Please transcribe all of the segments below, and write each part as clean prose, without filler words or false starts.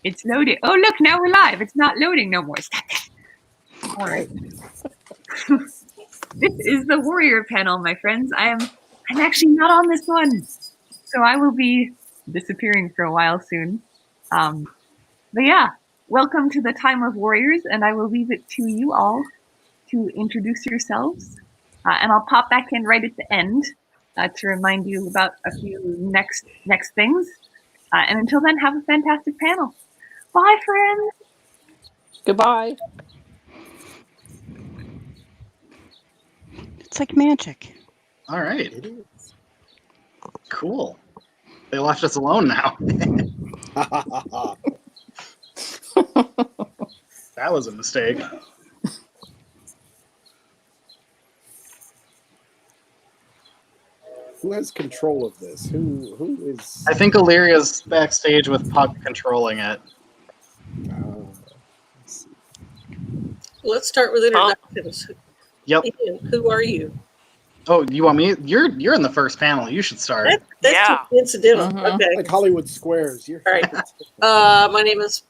It's loading. Oh, look, now we're live. It's not loading no more. Stop that. All right. This is the warrior panel, my friends. I'm actually not on this one, so I will be disappearing for a while soon. But yeah, welcome to the Time of Warriors, and I will leave it to you all to introduce yourselves. And I'll pop back in right at the end to remind you about a few next things. And until then, have a fantastic panel. Bye, friends. Goodbye. It's like magic. All right. Cool. They left us alone now. That was a mistake. Who has control of this? Who is? I think Illyria's backstage with Puck controlling it. Let's start with introductions. Yep. Ian, who are you? Oh, you want me? You're in the first panel. You should start. That's too incidental. Mhm. Okay. Like Hollywood Squares. All right. My name is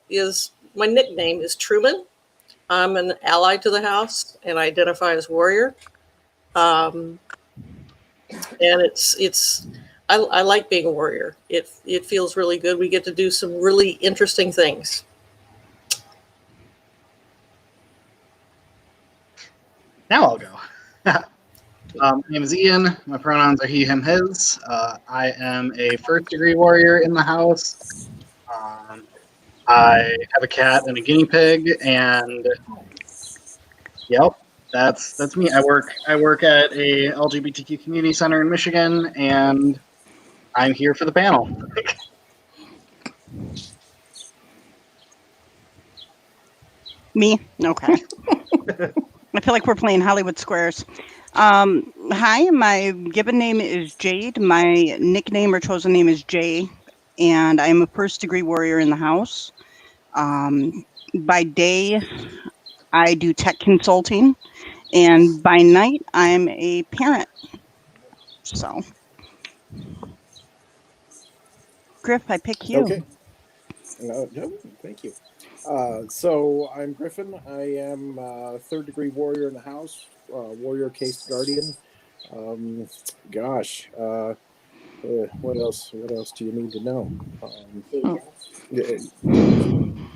my nickname is Truman. I'm an ally to the house and I identify as warrior. And I like being a warrior. It feels really good. We get to do some really interesting things. Now I'll go. My name is Ian. My pronouns are he, him, his. I am a first-degree warrior in the house. I have a cat and a guinea pig, and yep, that's me. I work at a LGBTQ community center in Michigan, and I'm here for the panel. Me? Okay. I feel like we're playing Hollywood Squares. Hi, my given name is Jade. My nickname or chosen name is Jay, and I'm a first-degree warrior in the house. By day, I do tech consulting, and by night, I'm a parent. So, Griff, I pick you. Okay. No, thank you. So I'm Griffin. I am third-degree warrior in the house. Warrior Caste Guardian. What else? What else do you need to know?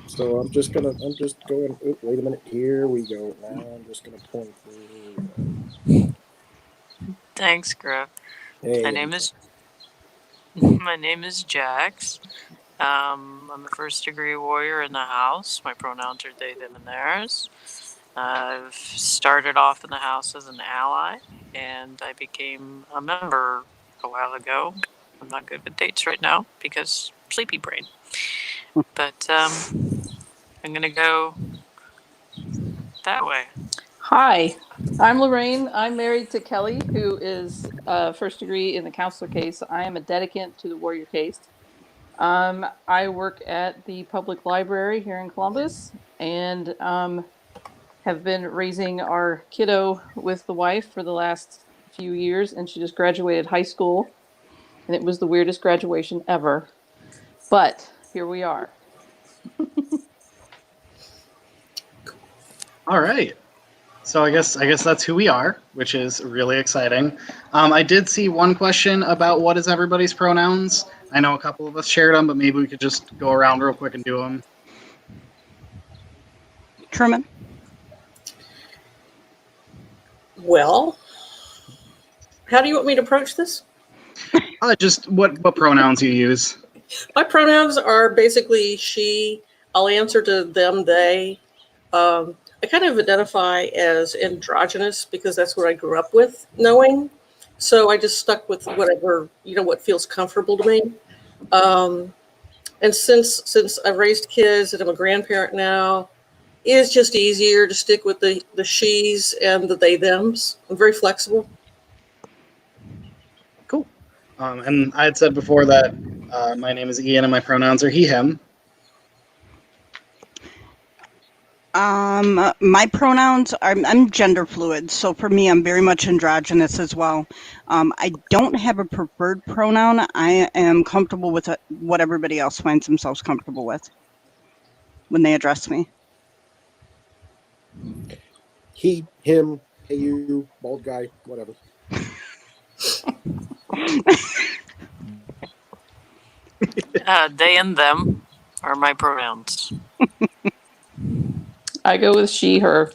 So I'm just going. Oh, wait a minute. Here we go. Now I'm just gonna point. Thanks, Griff. Hey, My name is Jax. I'm a first-degree warrior in the house. My pronouns are they, them, and theirs. I've started off in the house as an ally, and I became a member a while ago. I'm not good with dates right now because sleepy brain. But I'm going to go that way. Hi, I'm Lorraine. I'm married to Kelly, who is first degree in the counselor case. I am a dedicant to the warrior case. I work at the public library here in Columbus and have been raising our kiddo with the wife for the last few years, and she just graduated high school, and it was the weirdest graduation ever. But here we are. All right. So I guess that's who we are, which is really exciting. I did see one question about what is everybody's pronouns. I know a couple of us shared them, but maybe we could just go around real quick and do them. Truman? Well, how do you want me to approach this? Just what pronouns you use. My pronouns are basically she. I'll answer to them, they. I kind of identify as androgynous because that's what I grew up with knowing. So I just stuck with whatever, what feels comfortable to me. And since I've raised kids and I'm a grandparent now, it's just easier to stick with the she's and the they, thems. I'm very flexible. Cool. And I had said before that my name is Ian and my pronouns are he, him. My pronouns are, I'm gender fluid, so for me, I'm very much androgynous as well. I don't have a preferred pronoun. I am comfortable with what everybody else finds themselves comfortable with. when they address me. He, him, hey you, bald guy, whatever. They and them are my pronouns. I go with she, her.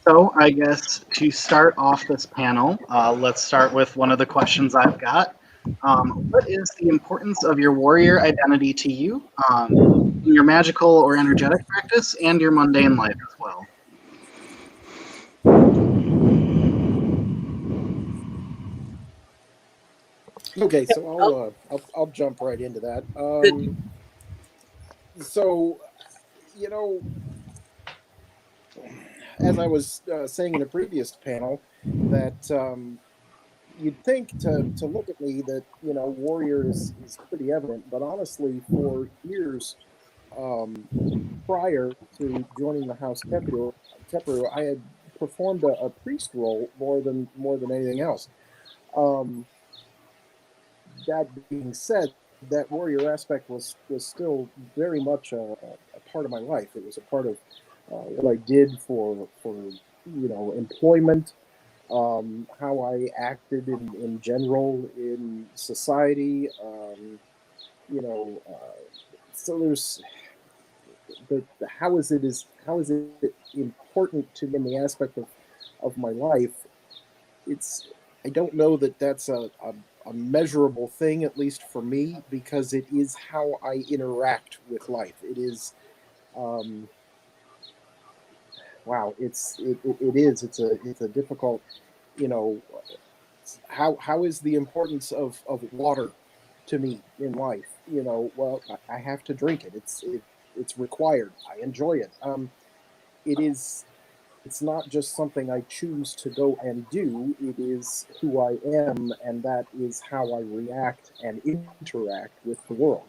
So I guess to start off this panel, let's start with one of the questions I've got. What is the importance of your warrior identity to you in your magical or energetic practice and your mundane life as well? Okay, so I'll jump right into that. So you know, as I was saying in a previous panel, that you'd think to look at me that warrior is pretty evident, but honestly, for years prior to joining the house Kheperu, I had performed a priest role more than anything else. Um, that being said, that warrior aspect was still very much a part of my life. It was a part of what I did for employment, how I acted in general in society. You know, so there's the how is it important to me in the aspect of my life. It's I don't know that that's a measurable thing, at least for me, because it is how I interact with life. It is um, wow. It is. It's a difficult. You know, how is the importance of water to me in life? Well, I have to drink it. It's required. I enjoy it. It is. It's not just something I choose to go and do. It is who I am, and that is how I react and interact with the world.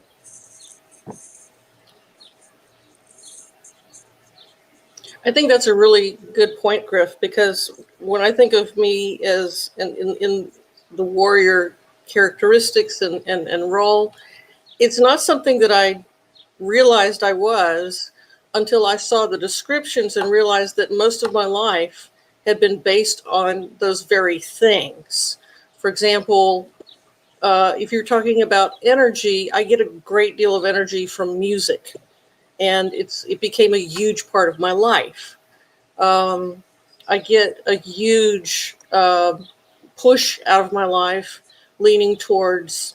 I think that's a really good point, Griff, because when I think of me as in the warrior characteristics and role, it's not something that I realized I was until I saw the descriptions and realized that most of my life had been based on those very things. For example, if you're talking about energy, I get a great deal of energy from music, and it became a huge part of my life. Um, I get a huge push out of my life leaning towards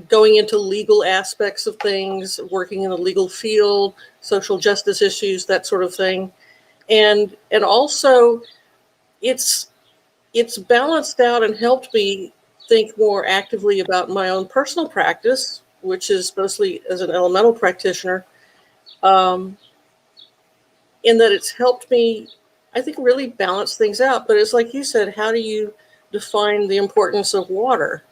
going into legal aspects of things, working in the legal field, social justice issues, that sort of thing. And also it's it's balanced out and helped me think more actively about my own personal practice, which is mostly as an elemental practitioner. Um, in that it's helped me, I think, really balance things out. But it's like you said, how do you define the importance of water?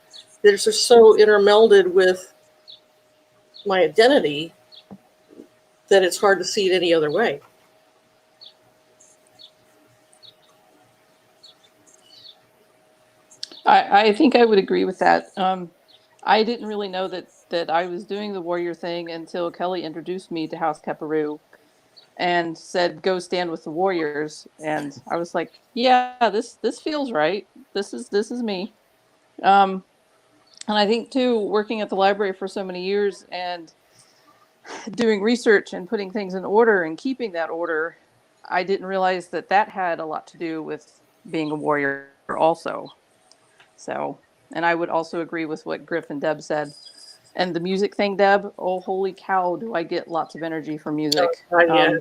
There's just so intermelded with my identity that it's hard to see it any other way. I think I would agree with that. I didn't really know that I was doing the warrior thing until Kelly introduced me to House Kheperu and said, "Go stand with the warriors." And I was like, "Yeah, this feels right. This is me." Um, and I think too, working at the library for so many years and doing research and putting things in order and keeping that order, I didn't realize that that had a lot to do with being a warrior also. So, and I would also agree with what Griff and Deb said. And the music thing, Deb, oh, holy cow, do I get lots of energy from music. Yeah.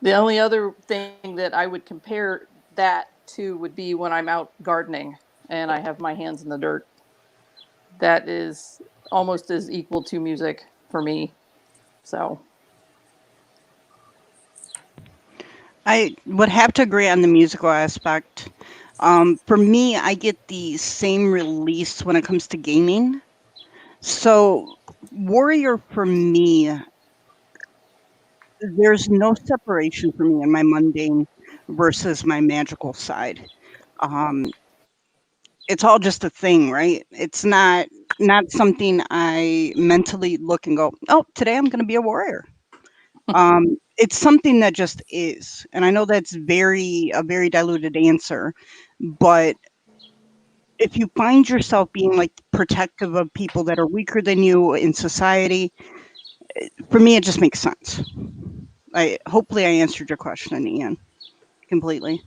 The only other thing that I would compare that to would be when I'm out gardening and I have my hands in the dirt. That is almost as equal to music for me. So, I would have to agree on the musical aspect. For me, I get the same release when it comes to gaming. So, Warrior for me, there's no separation for me in my mundane versus my magical side. Um, it's all just a thing, right? It's not not something I mentally look and go, oh, today I'm going to be a warrior. It's something that just is. And I know that's a very diluted answer, but if you find yourself being like protective of people that are weaker than you in society, for me, it just makes sense. Hopefully I answered your question, Ian, completely.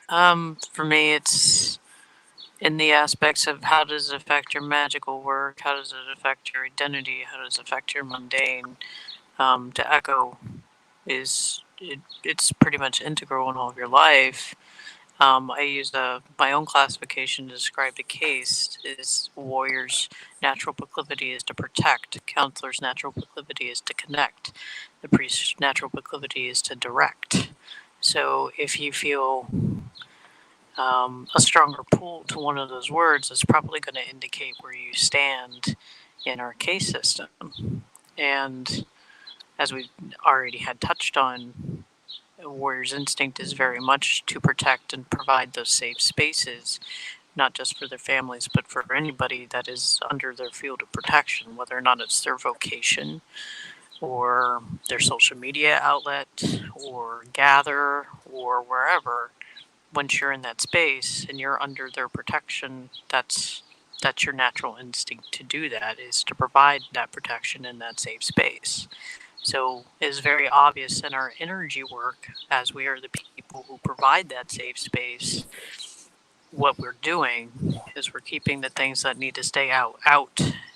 For me, it's in the aspects of how does it affect your magical work, how does it affect your identity, how does it affect your mundane. To echo it's pretty much integral in all of your life. I use my own classification to describe the case is warrior's natural proclivity is to protect, counselor's natural proclivity is to connect, the priest's natural proclivity is to direct. So if you feel a stronger pull to one of those words, it's probably going to indicate where you stand in our case system. And as we already had touched on, a warrior's instinct is very much to protect and provide those safe spaces, not just for their families, but for anybody that is under their field of protection, whether or not it's their vocation or their social media outlet or gather or wherever. Once you're in that space and you're under their protection, that's your natural instinct to do that, is to provide that protection in that safe space. So it's very obvious in our energy work, as we are the people who provide that safe space, what we're doing is we're keeping the things that need to stay out,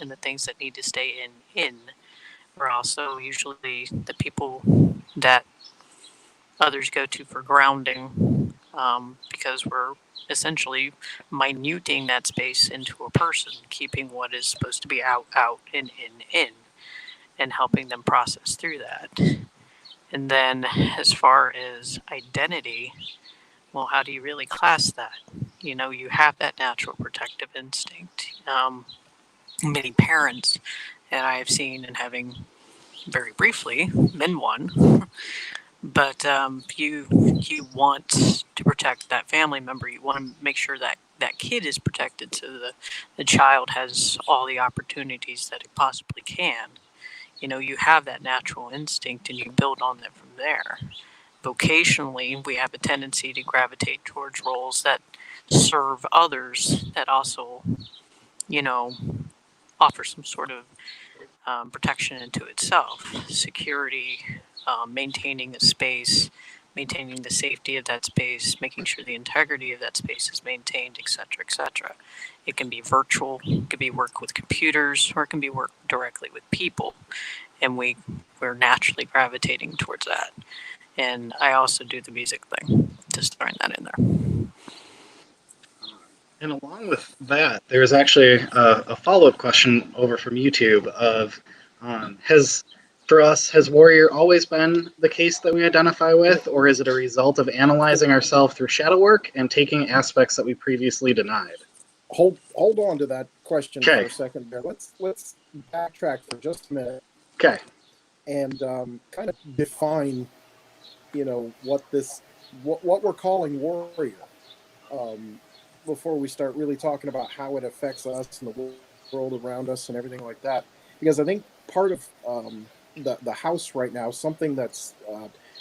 and the things that need to stay in. We're also usually the people that others go to for grounding, because we're essentially minuting that space into a person, keeping what is supposed to be out, in, and helping them process through that. And then, as far as identity, well, how do you really class that? You have that natural protective instinct. Many parents that I have seen, and having very briefly been one, but you want to protect that family member. You want to make sure that that kid is protected, so the child has all the opportunities that it possibly can. You have that natural instinct and you build on that from there. Vocationally, we have a tendency to gravitate towards roles that serve others, that also, you know, offer some sort of protection into itself. Security, maintaining a space, maintaining the safety of that space, making sure the integrity of that space is maintained, etc., etc. It can be virtual, it can be work with computers, or it can be work directly with people. And we're naturally gravitating towards that. And I also do the music thing, just throwing that in there. And along with that, there's actually a follow-up question over from YouTube of has Warrior always been the case that we identify with, or is it a result of analyzing ourselves through shadow work and taking aspects that we previously denied? Hold on to that question Okay. for a second there. Let's backtrack for just a minute. Okay. And kind of define, what we're calling warrior, before we start really talking about how it affects us and the world around us and everything like that. Because I think part of the house right now, something that's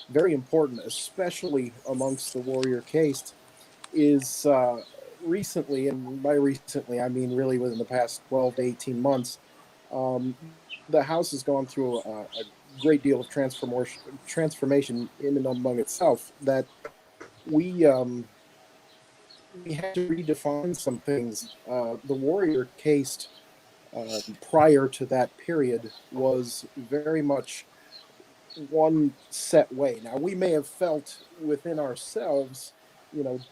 very important, especially amongst the warrior caste, is recently, and by recently I mean really within the past 12 to 18 months, um, the house has gone through a great deal of transformation in and among itself, that we um, we had to redefine some things. The warrior caste, prior to that period, was very much one set way. Now, we may have felt within ourselves,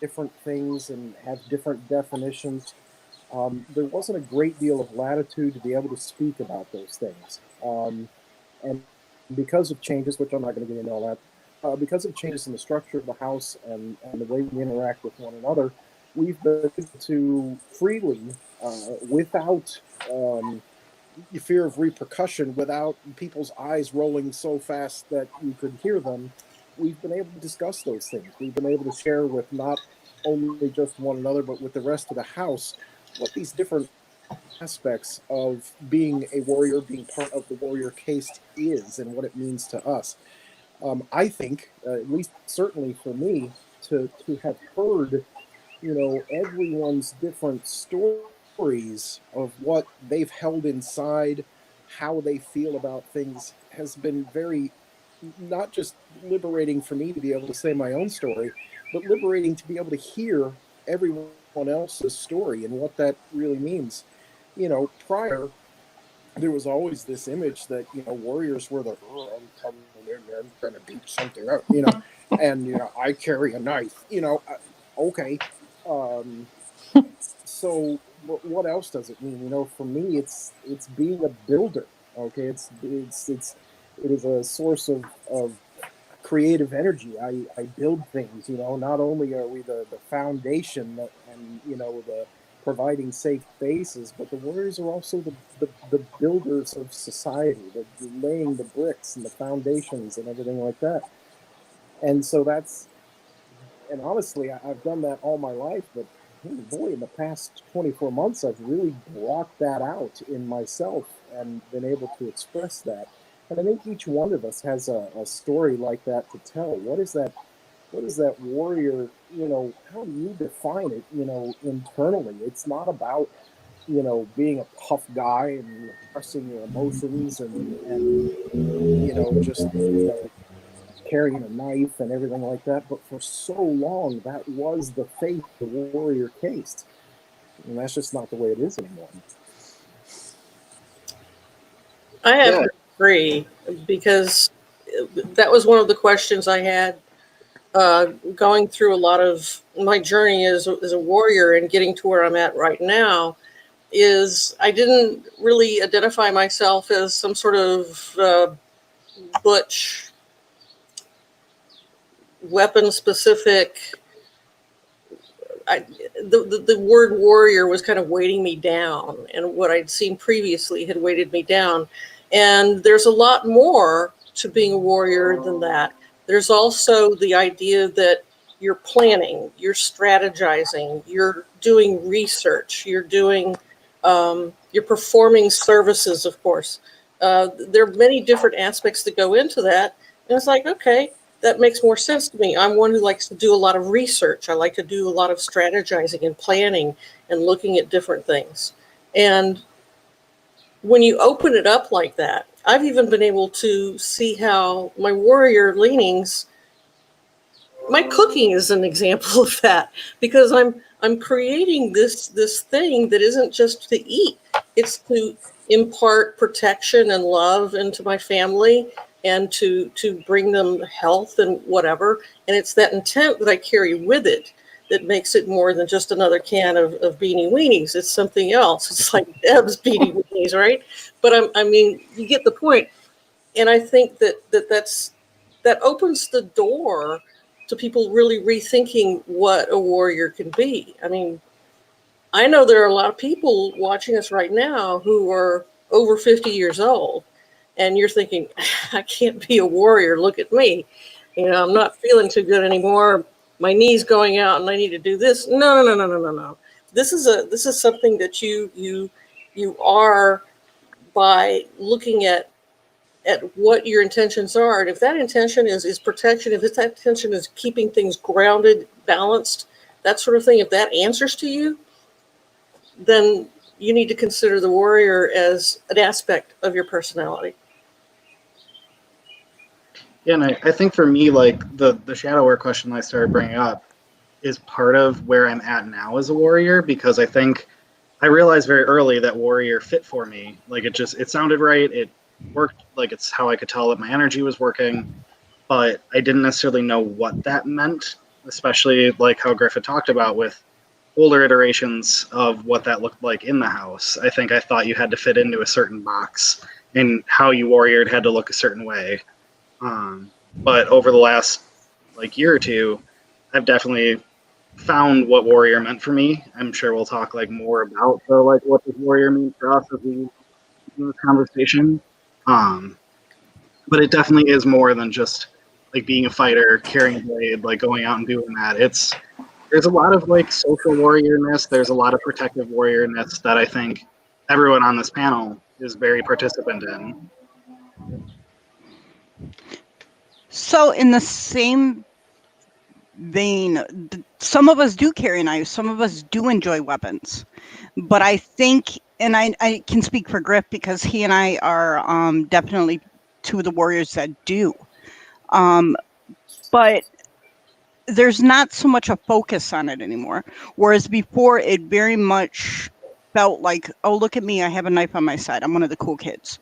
different things and have different definitions. There wasn't a great deal of latitude to be able to speak about those things. And because of changes, which I'm not going to get into all that, because of changes in the structure of the house and the way we interact with one another, we've been able to freely, without fear of repercussion, without people's eyes rolling so fast that you could hear them, we've been able to discuss those things. We've been able to share with not only just one another, but with the rest of the house, what these different aspects of being a warrior, being part of the warrior caste is, and what it means to us. I think, at least certainly for me, to have heard, everyone's different stories of what they've held inside, how they feel about things, has been very, not just liberating for me to be able to say my own story, but liberating to be able to hear everyone else's story and what that really means. Prior, there was always this image that warriors were the, oh, I'm coming in there, I'm gonna beat something up, and I carry a knife, okay. um so what else does it mean? For me, it's being a builder. Okay, it is a source of creative energy. I build things. Not only are we the foundation and the providing safe bases, but the warriors are also the builders of society, the laying the bricks and the foundations and everything like that. And so and honestly, I've done that all my life, but boy, in the past 24 months, I've really brought that out in myself and been able to express that. And I think each one of us has a story like that to tell. What is that? What is that warrior? How do you define it? Internally, it's not about being a tough guy and expressing your emotions and just carrying a knife and everything like that. But for so long, that was the faith, the warrior caste. And that's just not the way it is anymore. I have Yeah. to agree because that was one of the questions I had going through a lot of my journey as a warrior and getting to where I'm at right now. Is I didn't really identify myself as some sort of butch, weapon specific. The word warrior was kind of weighting me down, and what I'd seen previously had weighted me down. And there's a lot more to being a warrior than that. There's also the idea that you're planning, you're strategizing, you're doing research, you're performing services, of course. There are many different aspects that go into that. And it's like, okay, that makes more sense to me. I'm one who likes to do a lot of research. I like to do a lot of strategizing and planning and looking at different things. And when you open it up like that, I've even been able to see how my warrior leanings, my cooking is an example of that, because I'm creating this thing that isn't just to eat. It's to impart protection and love into my family and to bring them health and whatever. And it's that intent that I carry with it that makes it more than just another can of beanie weenies. It's something else. It's like Deb's beanie weenies, right? But I mean, you get the point. And I think that opens the door to people really rethinking what a warrior can be. I mean, I know there are a lot of people watching us right now who are over 50 years old, and you're thinking, I can't be a warrior. Look at me. I'm not feeling too good anymore. My knee's going out, and I need to do this. No, no, no, no, no, no, no. This is something that you are by looking at what your intentions are. And if that intention is protection, if that intention is keeping things grounded, balanced, that sort of thing, if that answers to you, then you need to consider the warrior as an aspect of your personality. Yeah, and I think for me, like the shadow work question I started bringing up is part of where I'm at now as a warrior, because I think I realized very early that warrior fit for me. Like it sounded right. It worked. Like it's how I could tell that my energy was working, but I didn't necessarily know what that meant, especially like how Griffith talked about with older iterations of what that looked like in the house. I think I thought you had to fit into a certain box and how you warriored had to look a certain way. But over the last like year or two, I've definitely found what warrior meant for me. I'm sure we'll talk like more about the like what does warrior mean for us as we do this conversation. Um, but it definitely is more than just like being a fighter, carrying a blade, like going out and doing that. there's a lot of like social warriorness. There's a lot of protective warriorness that I think everyone on this panel is very participant in. So in the same vein, some of us do carry knives, some of us do enjoy weapons, but I think, and I can speak for Griff because he and I are definitely two of the warriors that do, but there's not so much a focus on it anymore, whereas before it very much felt like, oh, look at me, I have a knife on my side, I'm one of the cool kids,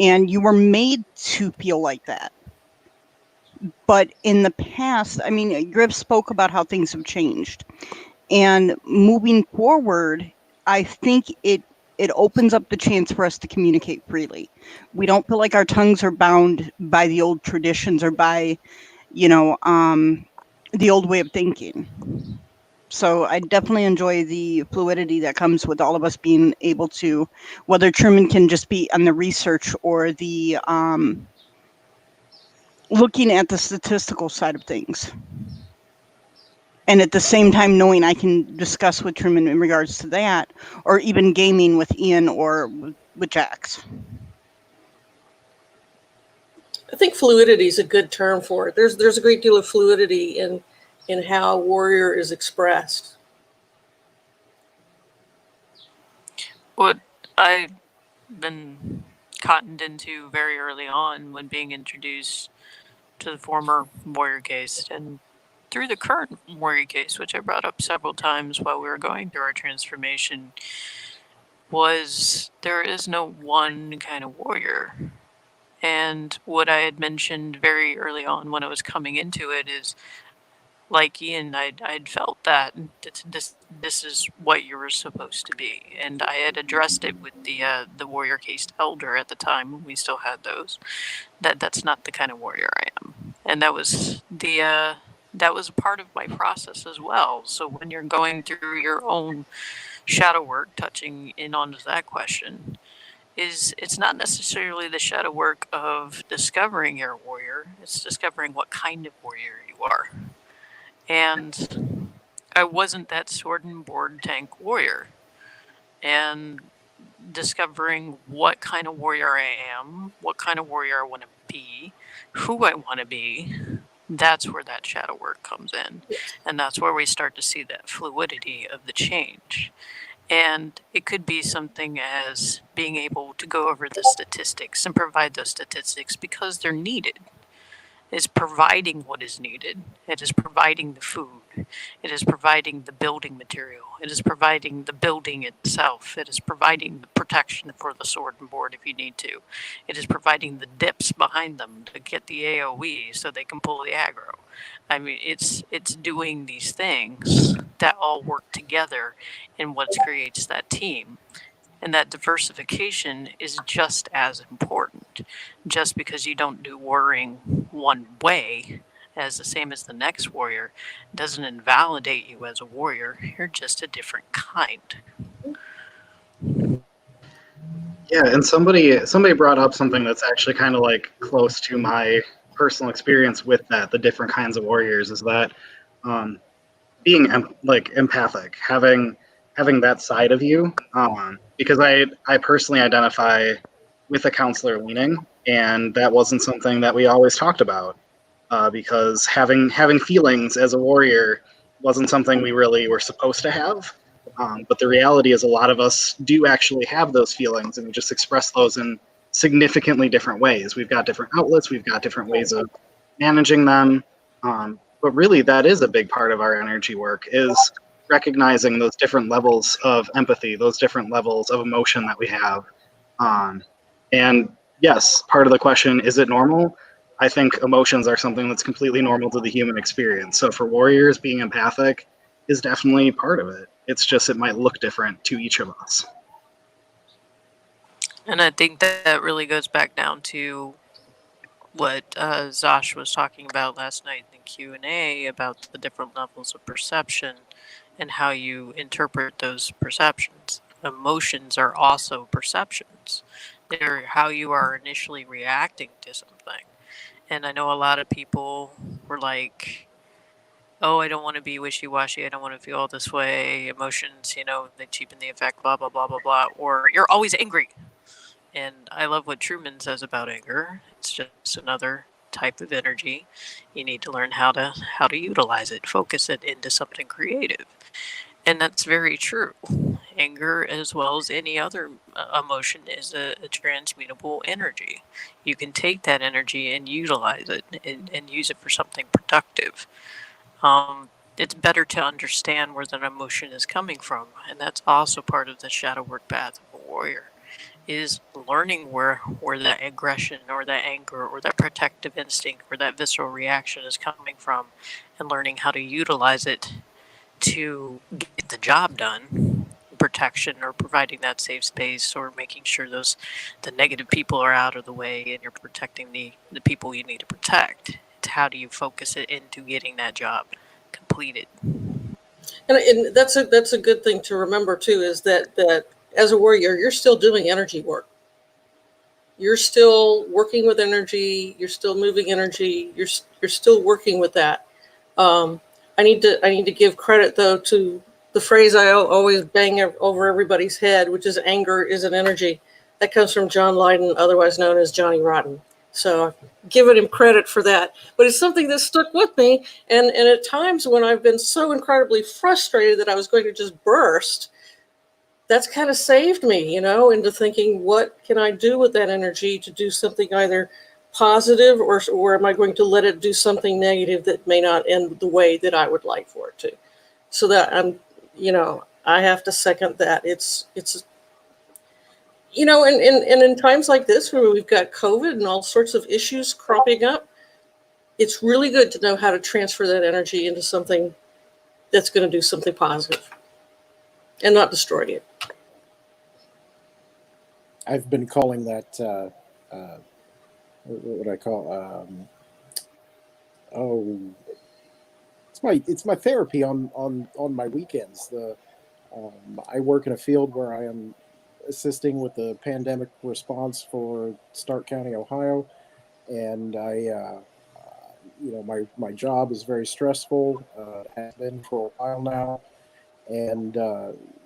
and you were made to feel like that. But in the past, I mean, Griff spoke about how things have changed. And moving forward, I think it opens up the chance for us to communicate freely. We don't feel like our tongues are bound by the old traditions or by, the old way of thinking. So I definitely enjoy the fluidity that comes with all of us being able to, whether Truman can just be on the research or the looking at the statistical side of things. And at the same time, knowing I can discuss with Truman in regards to that, or even gaming with Ian or with Jax. I think fluidity is a good term for it. There's a great deal of fluidity in how warrior is expressed. What I've been cottoned into very early on when being introduced to the former warrior case and through the current warrior case, which I brought up several times while we were going through our transformation, was there is no one kind of warrior. And what I had mentioned very early on when I was coming into it is, like Ian, I'd felt that this is what you were supposed to be, and I had addressed it with the warrior caste elder at the time when we still had those. That's not the kind of warrior I am, and that was that was a part of my process as well. So when you're going through your own shadow work, touching in on that question, is it's not necessarily the shadow work of discovering you're a warrior, it's discovering what kind of warrior you are. And I wasn't that sword and board tank warrior. And discovering what kind of warrior I am, what kind of warrior I want to be, who I want to be, that's where that shadow work comes in. And that's where we start to see that fluidity of the change. And it could be something as being able to go over the statistics and provide those statistics because they're needed. Is providing what is needed. It is providing the food. It is providing the building material. It is providing the building itself. It is providing the protection for the sword and board if you need to. It is providing the dips behind them to get the AoE so they can pull the aggro. I mean, it's doing these things that all work together in what creates that team. And that diversification is just as important. Just because you don't do warring one way as the same as the next warrior doesn't invalidate you as a warrior. You're just a different kind. Yeah, and somebody brought up something that's actually kind of like close to my personal experience with that. The different kinds of warriors is that being like empathic, having that side of you. Because I personally identify with a counselor leaning, and that wasn't something that we always talked about. Because having feelings as a warrior wasn't something we really were supposed to have. But the reality is, a lot of us do actually have those feelings, and we just express those in significantly different ways. We've got different outlets, we've got different ways of managing them. But really, that is a big part of our energy work, is recognizing those different levels of empathy, those different levels of emotion that we have. And yes, part of the question, is it normal? I think emotions are something that's completely normal to the human experience. So for warriors, being empathic is definitely part of it. It's just it might look different to each of us. And I think that really goes back down to what Zosh was talking about last night in the Q&A about the different levels of perception and how you interpret those perceptions. Emotions are also perceptions. They're how you are initially reacting to something. And I know a lot of people were like, oh, I don't want to be wishy-washy, I don't want to feel this way, emotions, they cheapen the effect, blah, blah, blah, blah, blah, or you're always angry. And I love what Truman says about anger. It's just another type of energy. You need to learn how to utilize it, focus it into something creative. And that's very true. Anger, as well as any other emotion, is a transmutable energy. You can take that energy and utilize it and use it for something productive. It's better to understand where that emotion is coming from, and that's also part of the shadow work path of a warrior, is learning where that aggression or that anger or that protective instinct or that visceral reaction is coming from, and learning how to utilize it to get the job done, protection or providing that safe space, or making sure the negative people are out of the way and you're protecting the people you need to protect. It's how do you focus it into getting that job completed. And that's a good thing to remember too, is that as a warrior, you're still doing energy work. You're still working with energy. You're still moving energy. You're still working with that. Um, I need to give credit though to the phrase I always bang over everybody's head, which is anger is an energy. That comes from John Lydon, otherwise known as Johnny Rotten. So I've given him credit for that. But it's something that stuck with me. And at times when I've been so incredibly frustrated that I was going to just burst, that's kind of saved me, into thinking, what can I do with that energy to do something either positive, or am I going to let it do something negative that may not end the way that I would like for it to? So that I have to second that. It's and in times like this where we've got COVID and all sorts of issues cropping up, it's really good to know how to transfer that energy into something that's going to do something positive and not destroy it. I've been calling that what would I call oh, it's my therapy on my weekends. I work in a field where I am assisting with the pandemic response for Stark County, Ohio, and my job is very stressful. Has been for a while now, and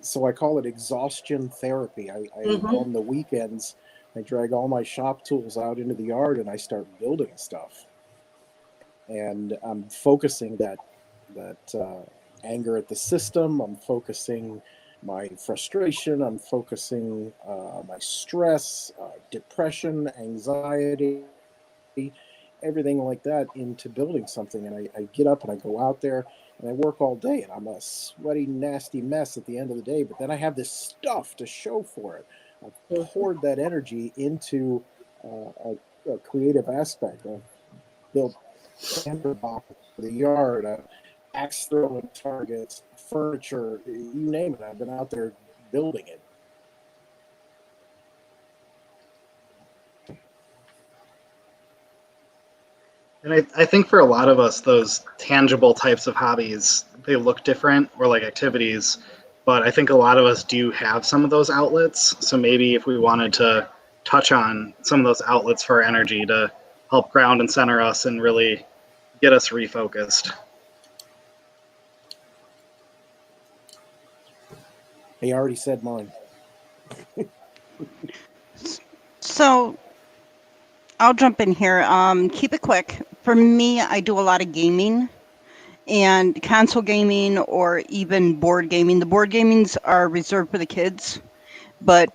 so I call it exhaustion therapy. Mm-hmm. On the weekends, I drag all my shop tools out into the yard and I start building stuff. And I'm focusing that anger at the system. I'm focusing my frustration. I'm focusing my stress, depression, anxiety, everything like that into building something. And I get up and I go out there and I work all day and I'm a sweaty, nasty mess at the end of the day. But then I have this stuff to show for it. I've poured that energy into a creative aspect. I've built planter boxes for the yard, axe throwing targets, furniture, you name it. I've been out there building it. And I think for a lot of us, those tangible types of hobbies, they look different, or like activities, but I think a lot of us do have some of those outlets. So maybe if we wanted to touch on some of those outlets for our energy to help ground and center us and really get us refocused. He already said mine. So I'll jump in here. Keep it quick. For me, I do a lot of gaming and console gaming or even board gaming. The board gamings are reserved for the kids, but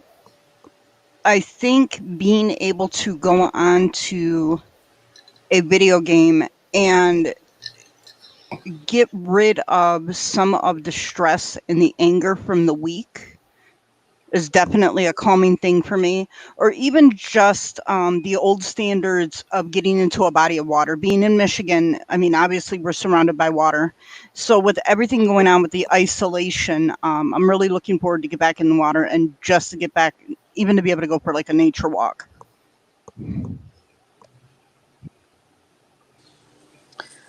I think being able to go on to a video game and get rid of some of the stress and the anger from the week is definitely a calming thing for me. Or even just the old standards of getting into a body of water. Being in Michigan, I mean, obviously we're surrounded by water. So with everything going on with the isolation, I'm really looking forward to get back in the water and just to get back, even to be able to go for like a nature walk.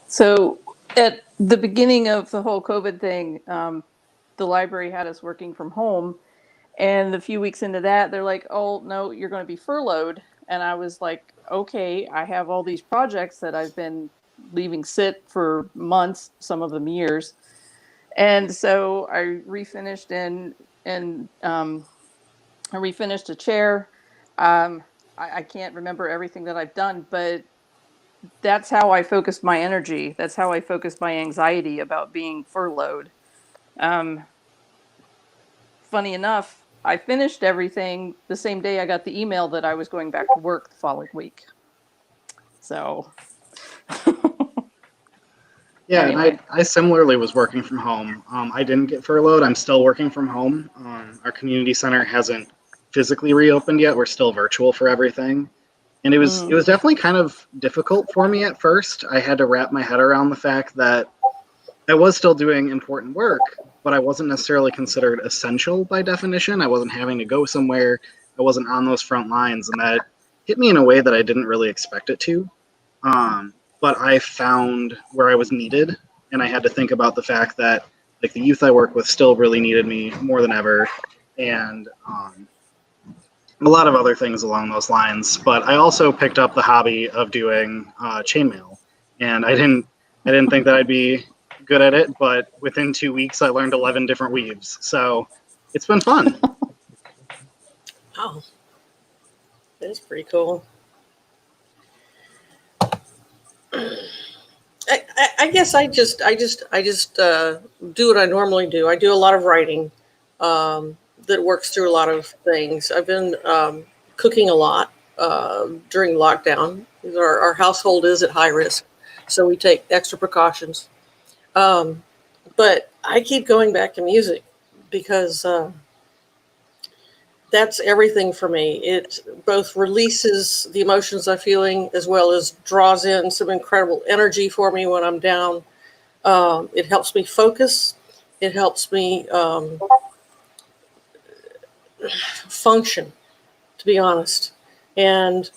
So at the beginning of the whole COVID thing, the library had us working from home. And a few weeks into that, they're like, oh, no, you're going to be furloughed. And I was like, okay, I have all these projects that I've been leaving sit for months, some of them years. And so I refinished I refinished a chair. I can't remember everything that I've done, but that's how I focused my energy. That's how I focused my anxiety about being furloughed. Um, Funny enough, I finished everything the same day I got the email that I was going back to work the following week. So, Yeah, and anyway. I similarly was working from home. I didn't get furloughed. I'm still working from home. Our community center hasn't physically reopened yet. We're still virtual for everything. And it was definitely kind of difficult for me at first. I had to wrap my head around the fact that I was still doing important work, but I wasn't necessarily considered essential by definition. I wasn't having to go somewhere. I wasn't on those front lines, and that hit me in a way that I didn't really expect it to. But I found where I was needed, and I had to think about the fact that like the youth I work with still really needed me more than ever, and a lot of other things along those lines. But I also picked up the hobby of doing chainmail, and I didn't think that I'd be good at it, but within 2 weeks I learned 11 different weaves, so it's been fun. Oh, that's pretty cool. I guess I just do what I normally do. I do a lot of writing that works through a lot of things. I've been cooking a lot during lockdown. Our household is at high risk, so we take extra precautions. Um, but I keep going back to music because that's everything for me. It both releases the emotions I'm feeling as well as draws in some incredible energy for me when I'm down. It helps me focus. It helps me function, to be honest. And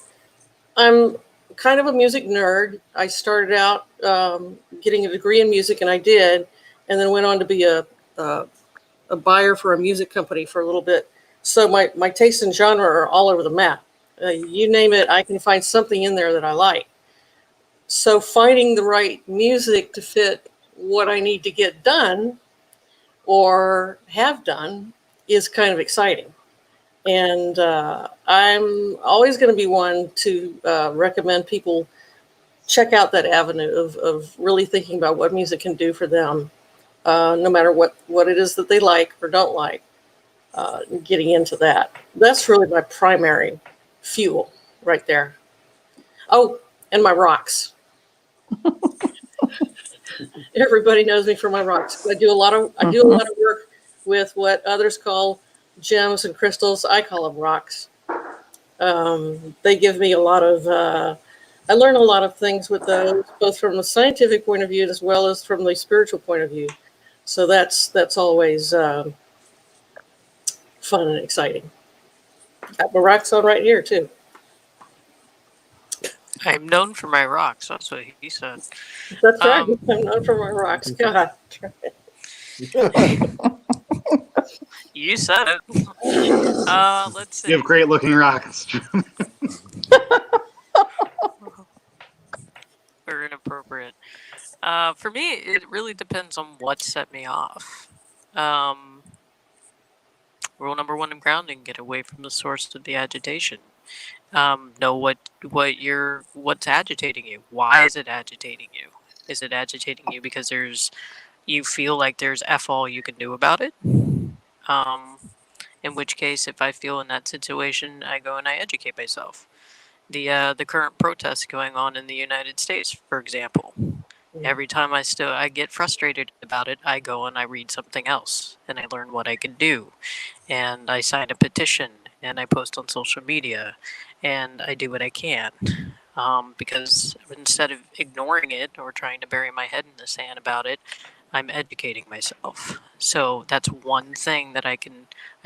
I'm kind of a music nerd. I started out getting a degree in music, and I did, and then went on to be a buyer for a music company for a little bit. So my tastes and genre are all over the map. You name it, I can find something in there that I like. So finding the right music to fit what I need to get done or have done is kind of exciting. And I'm always going to be one to recommend people check out that avenue of really thinking about what music can do for them, no matter what it is that they like or don't like. Getting into that. That's really my primary fuel right there. Oh, and my rocks. Everybody knows me for my rocks. I do a lot of work with what others call gems and crystals. I call them rocks. They give me a lot of. I learn a lot of things with those, both from a scientific point of view as well as from the spiritual point of view. So that's always fun and exciting. Got my rocks on right here too. I'm known for my rocks. That's what he said. That's right. I'm known for my rocks. God. You said it. Let's see. You have great looking rocks. Or inappropriate. For me, it really depends on what set me off. Rule number one in grounding: get away from the source of the agitation. Know what's agitating you. Why is it agitating you? Is it agitating you because you feel like there's F all you can do about it? In which case, if I feel in that situation, I go and I educate myself. The current protests going on in the United States, for example. Every time I get frustrated about it, I go and I read something else and I learn what I can do. And I sign a petition and I post on social media and I do what I can. Because instead of ignoring it or trying to bury my head in the sand about it, I'm educating myself. So that's one thing that I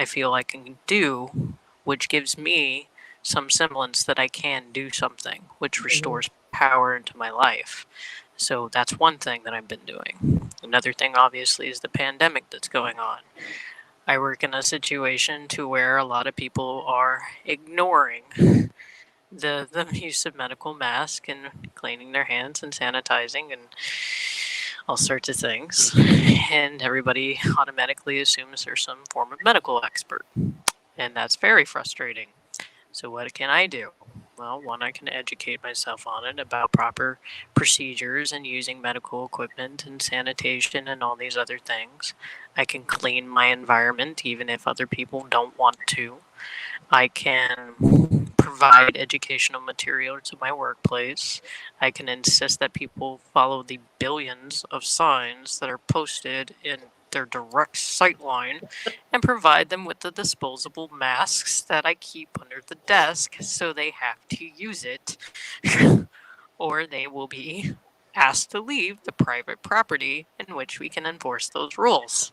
feel I can do, which gives me some semblance that I can do something, which restores power into my life. So that's one thing that I've been doing. Another thing, obviously, is the pandemic that's going on. I work in a situation to where a lot of people are ignoring the use of medical masks and cleaning their hands and sanitizing and all sorts of things. And everybody automatically assumes they're some form of medical expert. And that's very frustrating. So, what can I do? Well, one, I can educate myself on it about proper procedures and using medical equipment and sanitation and all these other things. I can clean my environment even if other people don't want to. I can provide educational material to my workplace. I can insist that people follow the billions of signs that are posted in their direct sightline and provide them with the disposable masks that I keep under the desk so they have to use it or they will be asked to leave the private property in which we can enforce those rules.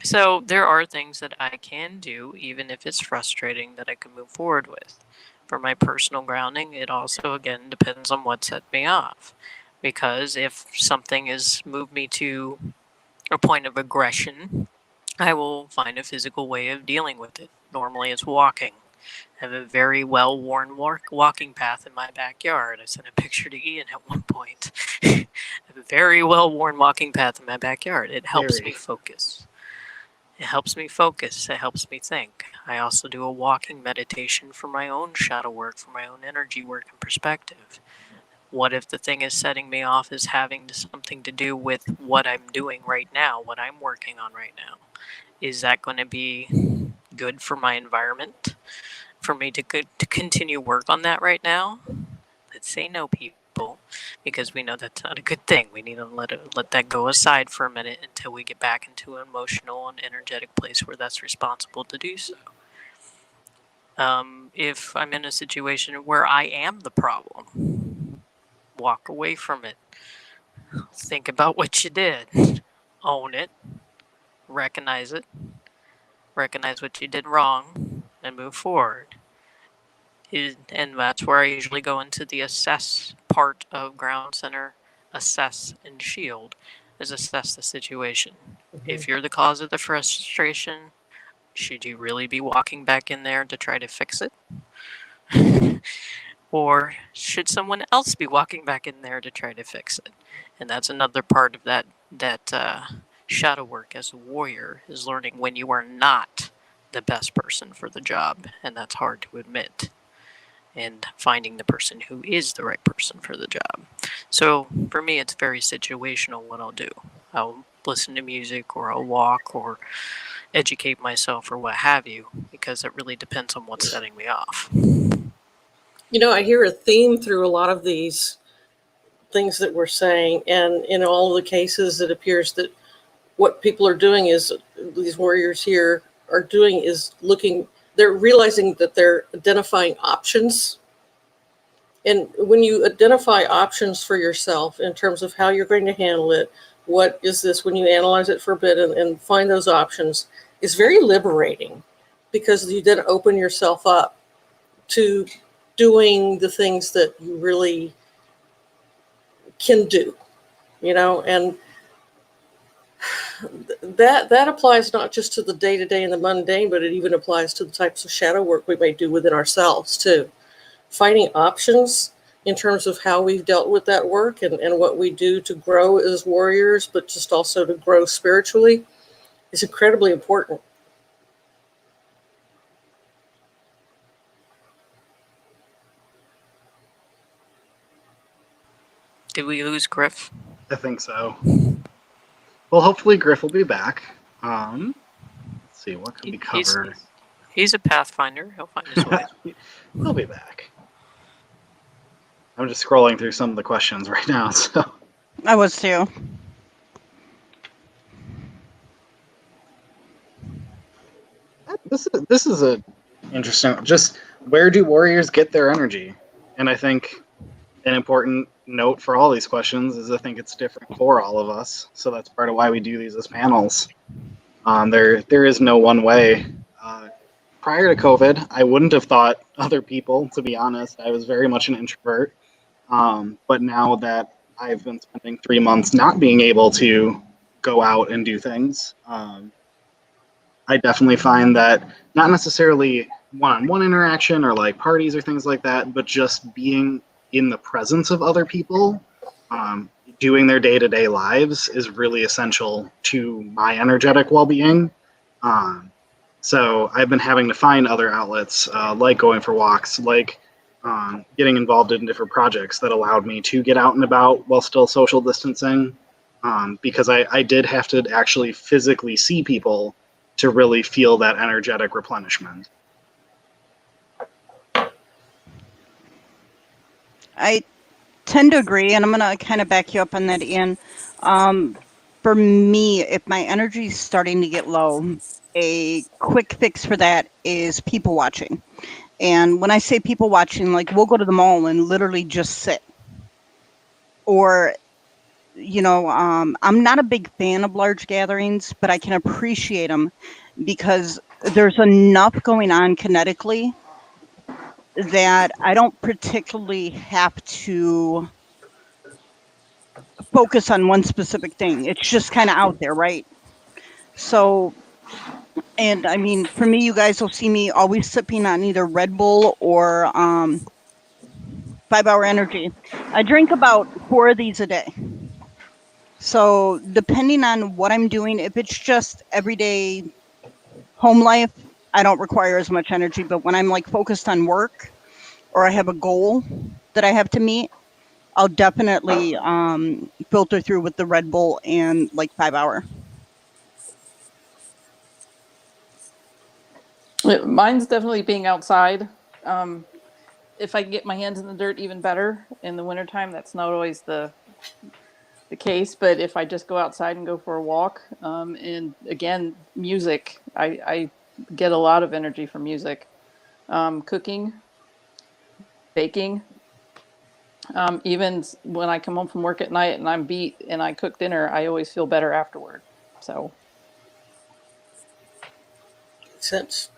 So there are things that I can do, even if it's frustrating, that I can move forward with. For my personal grounding, it also, again, depends on what set me off. Because if something has moved me to a point of aggression, I will find a physical way of dealing with it. Normally, it's walking. I have a very well worn walking path in my backyard. I sent a picture to Ian at one point. I have a very well worn walking path in my backyard. It helps me focus. It helps me focus. It helps me think. I also do a walking meditation for my own shadow work, for my own energy work and perspective. What if the thing is setting me off is having something to do with what I'm doing right now, what I'm working on right now? Is that going to be good for my environment? For me to continue work on that right now? Let's say no, people, because we know that's not a good thing. We need to let that go aside for a minute until we get back into an emotional and energetic place where that's responsible to do so. If I'm in a situation where I am the problem, walk away from it. Think about what you did. Own it. Recognize it. Recognize what you did wrong and move forward. And that's where I usually go into the assess part of Ground Center. Assess and shield is assess the situation. If you're the cause of the frustration, should you really be walking back in there to try to fix it? Or should someone else be walking back in there to try to fix it? And that's another part of that shadow work as a warrior, is learning when you are not the best person for the job, and that's hard to admit, and finding the person who is the right person for the job. So for me, it's very situational what I'll do. I'll listen to music, or I'll walk, or educate myself, or what have you, because it really depends on what's setting me off. You know, I hear a theme through a lot of these things that we're saying, and in all of the cases, it appears that what people are doing is, these warriors here are doing, is looking, they're realizing that they're identifying options. And when you identify options for yourself in terms of how you're going to handle it, what is this, when you analyze it for a bit and find those options, is very liberating, because you then open yourself up to doing the things that you really can do, you know. And that applies not just to the day-to-day and the mundane, but it even applies to the types of shadow work we may do within ourselves too. Finding options in terms of how we've dealt with that work, and what we do to grow as warriors, but just also to grow spiritually, is incredibly important. Did we lose Griff? I think so. Well, hopefully Griff will be back. Let's see, what can we cover? He's a pathfinder. He'll find his way. He'll be back. I'm just scrolling through some of the questions right now. So I was too. this is a interesting. Just where do warriors get their energy? And I think an important note for all these questions is I think it's different for all of us. So that's part of why we do these as panels. There is no one way. Prior to COVID, I wouldn't have thought other people, to be honest. I was very much an introvert. But now that I've been spending 3 months not being able to go out and do things, I definitely find that not necessarily one-on-one interaction or like parties or things like that, but just being in the presence of other people, doing their day-to-day lives is really essential to my energetic well-being. Um, so I've been having to find other outlets, like going for walks, like getting involved in different projects that allowed me to get out and about while still social distancing. Because I did have to actually physically see people to really feel that energetic replenishment. I tend to agree, and I'm going to kind of back you up on that, Ian. For me, if my energy is starting to get low, a quick fix for that is people watching. And when I say people watching, like we'll go to the mall and literally just sit. Or, I'm not a big fan of large gatherings, but I can appreciate them because there's enough going on kinetically that I don't particularly have to focus on one specific thing. It's just kind of out there, right? So, and I mean, for me, you guys will see me always sipping on either Red Bull or 5 Hour Energy. I drink about 4 of these a day. So, depending on what I'm doing, if it's just everyday home life, I don't require as much energy. But when I'm like focused on work or I have a goal that I have to meet, I'll definitely filter through with the Red Bull and like 5 Hour. Mine's definitely being outside. If I can get my hands in the dirt, even better. In the wintertime, that's not always the case, but if I just go outside and go for a walk, and again, music, I get a lot of energy from music. Cooking, baking, even when I come home from work at night and I'm beat and I cook dinner, I always feel better afterward. So Makes sense.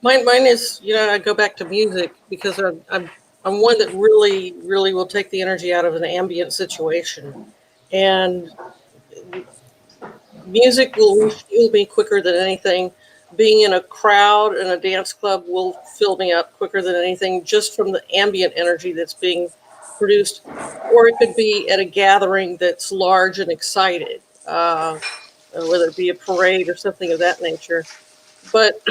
Mine is, I go back to music because I'm one that really will take the energy out of an ambient situation, and music will refuel me quicker than anything. Being in a crowd in a dance club will fill me up quicker than anything, just from the ambient energy that's being produced. Or it could be at a gathering that's large and excited, whether it be a parade or something of that nature. But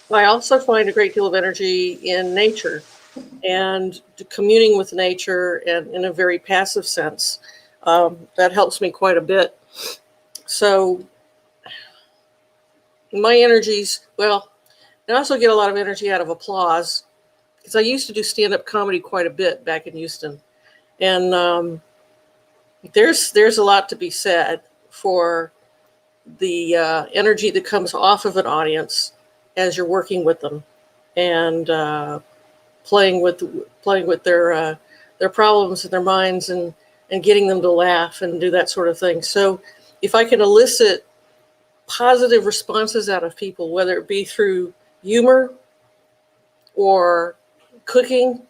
I also find a great deal of energy in nature and communing with nature, and in a very passive sense. That helps me quite a bit. So my energies, well, I also get a lot of energy out of applause because I used to do stand-up comedy quite a bit back in Houston, and there's a lot to be said for the energy that comes off of an audience as you're working with them and playing with their problems in their minds, and getting them to laugh and do that sort of thing. So if I can elicit positive responses out of people, whether it be through humor or cooking,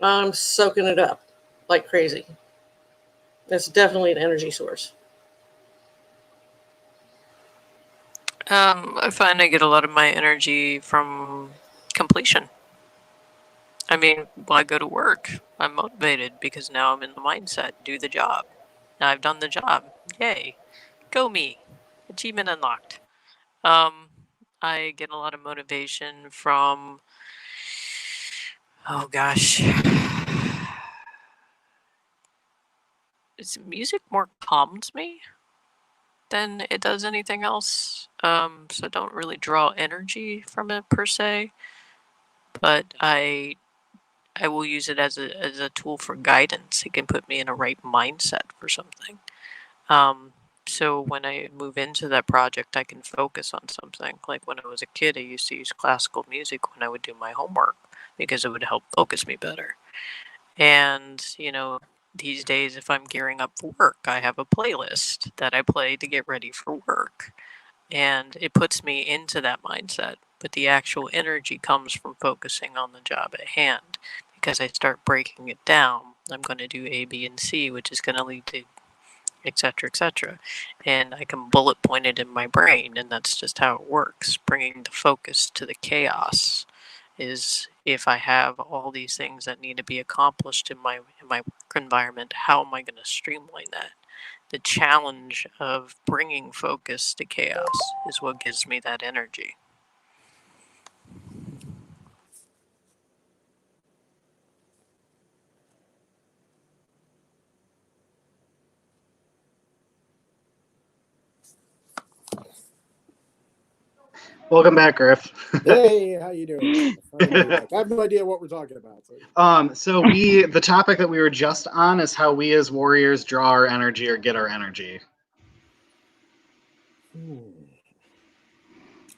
I'm soaking it up like crazy. That's definitely an energy source. I find I get a lot of my energy from completion. I mean, when I go to work, I'm motivated because now I'm in the mindset, do the job. Now I've done the job. Yay. Go me. Achievement unlocked. Um, I get a lot of motivation from, oh gosh, music more calms me than it does anything else. So I don't really draw energy from it per se, but I will use it as a tool for guidance. It can put me in a right mindset for something. Um, so when I move into that project, I can focus on something. Like when I was a kid, I used to use classical music when I would do my homework because it would help focus me better. And, these days, if I'm gearing up for work, I have a playlist that I play to get ready for work. And it puts me into that mindset. But the actual energy comes from focusing on the job at hand because I start breaking it down. I'm going to do A, B, and C, which is going to lead to etc., etc. And I can bullet point it in my brain, and that's just how it works. Bringing the focus to the chaos is, if I have all these things that need to be accomplished in my work environment, how am I going to streamline that? The challenge of bringing focus to chaos is what gives me that energy. Welcome back, Griff. Hey, how you doing? I have no idea what we're talking about. So the topic that we were just on is how we as warriors draw our energy or get our energy.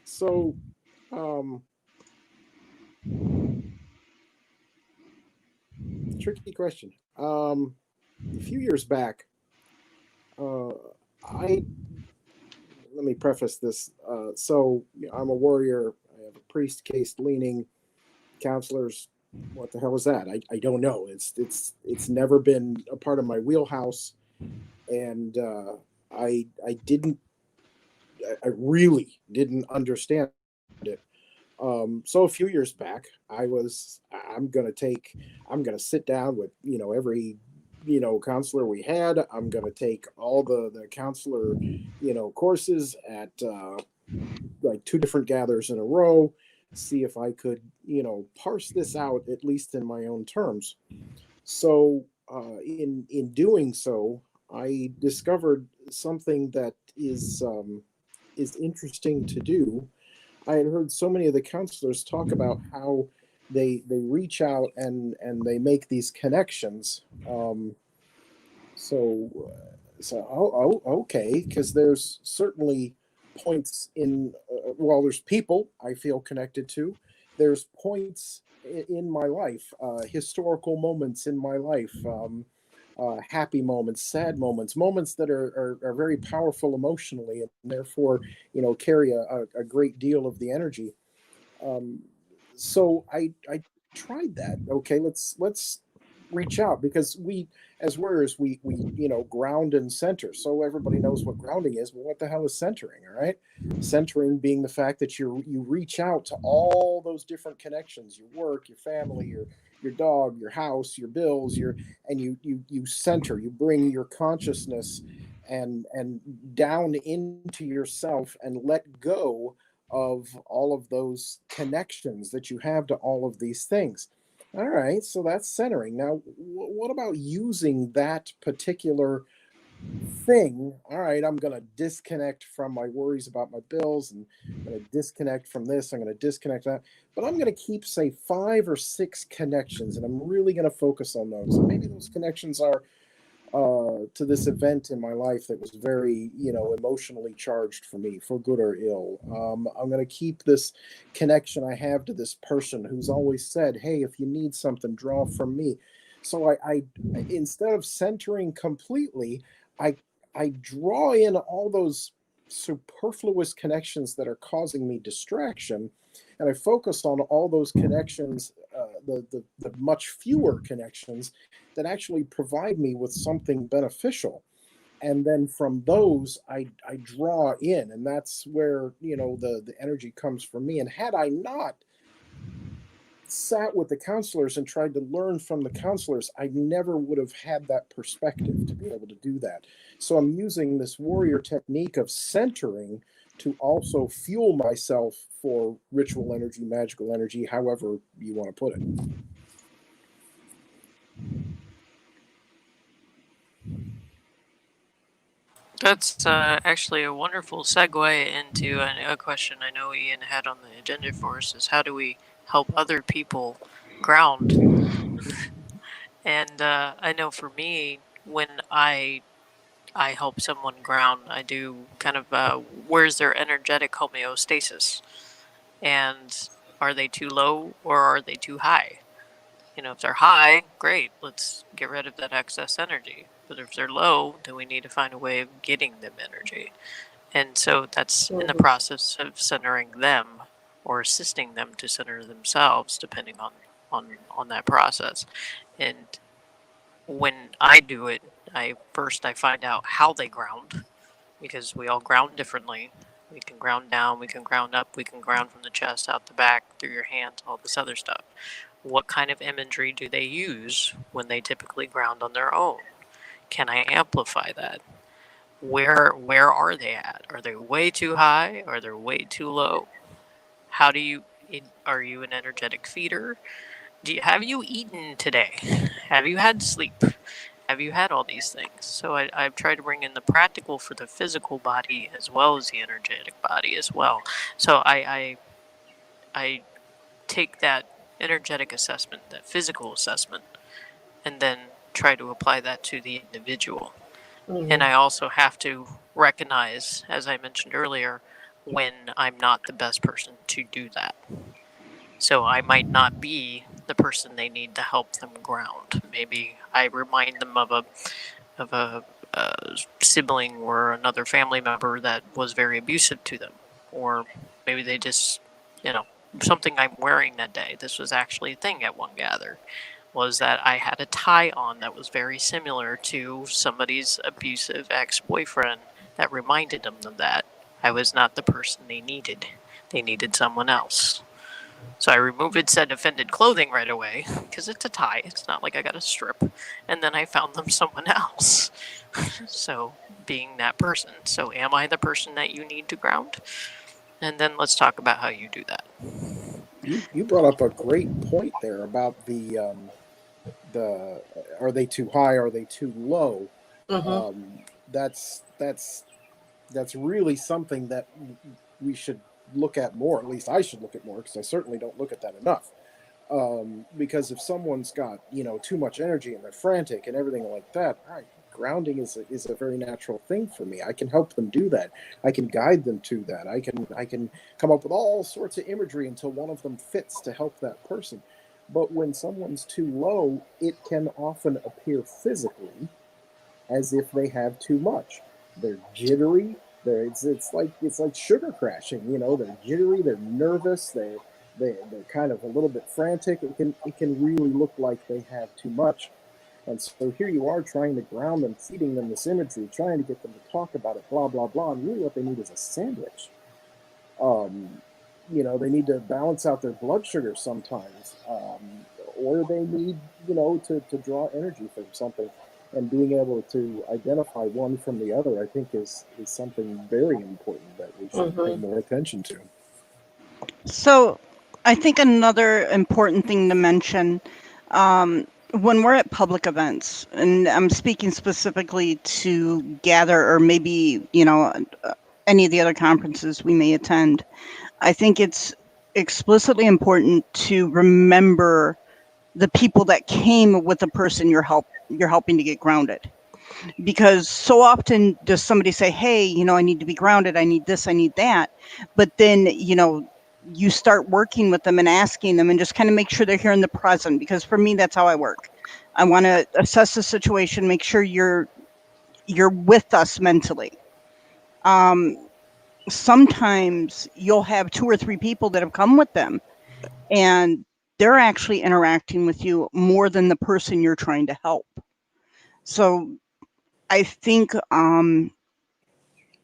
So, tricky question. A few years back, let me preface this. So I'm a warrior. I have a priest caste leaning. Counselors, what the hell is that? I don't know. It's never been a part of my wheelhouse, and I really didn't understand it. So a few years back, I'm gonna sit down with every counselor we had. I'm gonna take all the counselor courses at like 2 different gathers in a row, see if I could parse this out at least in my own terms. So in doing so, I discovered something that is interesting to do. I had heard so many of the counselors talk about how they reach out and they make these connections. Okay, because there's certainly points there's people I feel connected to. There's points in my life, historical moments in my life, happy moments, sad moments, moments that are very powerful emotionally, and therefore carry a great deal of the energy. So I tried that. Okay, let's reach out, because we as warriors we ground and center. So everybody knows what grounding is, but what the hell is centering? All right, centering being the fact that you reach out to all those different connections: your work, your family, your dog, your house, your bills, and you center. You bring your consciousness and down into yourself and let go of all of those connections that you have to all of these things. All right, so that's centering. Now, what about using that particular thing? All right, I'm going to disconnect from my worries about my bills, and I'm going to disconnect from this, I'm going to disconnect that, but I'm going to keep, say, 5 or 6 connections, and I'm really going to focus on those. And maybe those connections are to this event in my life that was very, emotionally charged for me, for good or ill. I'm going to keep this connection I have to this person who's always said, "Hey, if you need something, draw from me." So I instead of centering completely, I I draw in all those superfluous connections that are causing me distraction, and I focus on all those connections, the much fewer connections that actually provide me with something beneficial. And then from those, I draw in, and that's where the energy comes from me. And had I not sat with the counselors and tried to learn from the counselors, I never would have had that perspective to be able to do that. So I'm using this warrior technique of centering to also fuel myself for ritual energy, magical energy, however you want to put it. That's actually a wonderful segue into a question I know Ian had on the agenda for us: is how do we help other people ground? And I know for me, when I help someone ground, I do kind of where's their energetic homeostasis, and are they too low or are they too high? If they're high, great, let's get rid of that excess energy. But if they're low, then we need to find a way of getting them energy. And so that's in the process of centering them or assisting them to center themselves, depending on that process. And when I do it, I find out how they ground, because we all ground differently. We can ground down, we can ground up, we can ground from the chest out the back, through your hands, all this other stuff. What kind of imagery do they use when they typically ground on their own? Can I amplify that? Where are they at? Are they way too high? Are they way too low? How do you are you an energetic feeder? Have you eaten today? Have you had sleep? Have you had all these things? So I've tried to bring in the practical for the physical body as well as the energetic body as well. So I take that energetic assessment, that physical assessment, and then try to apply that to the individual. And I also have to recognize, as I mentioned earlier, when I'm not the best person to do that. So I might not be the person they need to help them ground. Maybe I remind them of a sibling or another family member that was very abusive to them, or maybe they just, something I'm wearing that day. This was actually a thing at one gather. Was that I had a tie on that was very similar to somebody's abusive ex-boyfriend that reminded them of that. I was not the person they needed. They needed someone else. So I removed said offended clothing right away, because it's a tie. It's not like I got a strip. And then I found them someone else. So being that person. So am I the person that you need to ground? And then let's talk about how you do that. You brought up a great point there about the are they too high? Are they too low? That's really something that we should look at more. At least I should look at more, because I certainly don't look at that enough. Because if someone's got too much energy and they're frantic and everything like that, right, grounding is a very natural thing for me. I can help them do that. I can guide them to that. I can come up with all sorts of imagery until one of them fits to help that person. But when someone's too low, it can often appear physically as if they have too much. They're jittery. It's like sugar crashing. They're jittery. They're nervous. They're kind of a little bit frantic. It can really look like they have too much. And so here you are trying to ground them, feeding them this imagery, trying to get them to talk about it, blah blah blah. And really, what they need is a sandwich. They need to balance out their blood sugar sometimes, or they need to draw energy from something. And being able to identify one from the other, I think, is something very important that we should pay more attention to. So I think another important thing to mention, when we're at public events, and I'm speaking specifically to gather, or maybe, any of the other conferences we may attend, I think it's explicitly important to remember the people that came with the person you're helping to get grounded. Because so often does somebody say, hey, I need to be grounded, I need this, I need that. But then, you start working with them and asking them and just kind of make sure they're here in the present. Because for me, that's how I work. I want to assess the situation, make sure you're with us mentally. Sometimes you'll have 2 or 3 people that have come with them, and they're actually interacting with you more than the person you're trying to help. So I think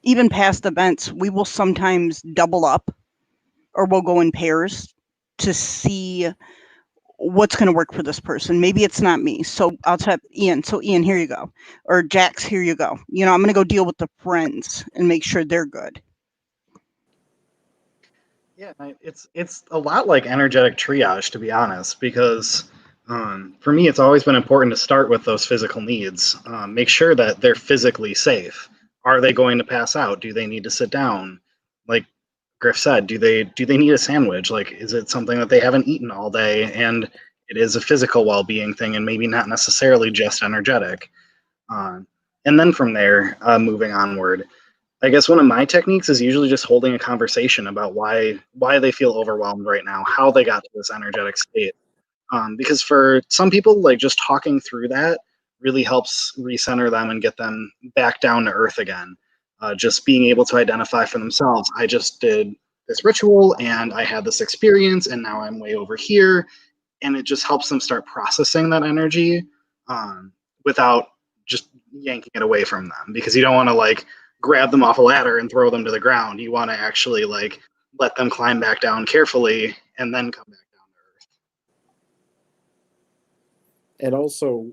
even past events, we will sometimes double up, or we'll go in pairs to see what's going to work for this person. Maybe it's not me. So I'll tell Ian. So Ian, here you go. Or Jax, here you go. I'm going to go deal with the friends and make sure they're good. Yeah, it's a lot like energetic triage, to be honest, because for me, it's always been important to start with those physical needs. Make sure that they're physically safe. Are they going to pass out? Do they need to sit down? Like Griff said, do they need a sandwich? Like, is it something that they haven't eaten all day, and it is a physical well-being thing, and maybe not necessarily just energetic. And then from there, moving onward. I guess one of my techniques is usually just holding a conversation about why they feel overwhelmed right now, how they got to this energetic state. Because for some people, like just talking through that really helps recenter them and get them back down to earth again. Just being able to identify for themselves, I just did this ritual and I had this experience, and now I'm way over here, and it just helps them start processing that energy. without just yanking it away from them, because you don't want to like grab them off a ladder and throw them to the ground. You want to actually like let them climb back down carefully and then come back down to earth. And also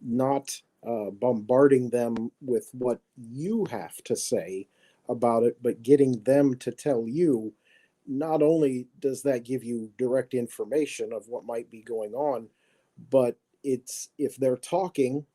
not bombarding them with what you have to say about it, but getting them to tell you. Not only does that give you direct information of what might be going on, but it's if they're talking,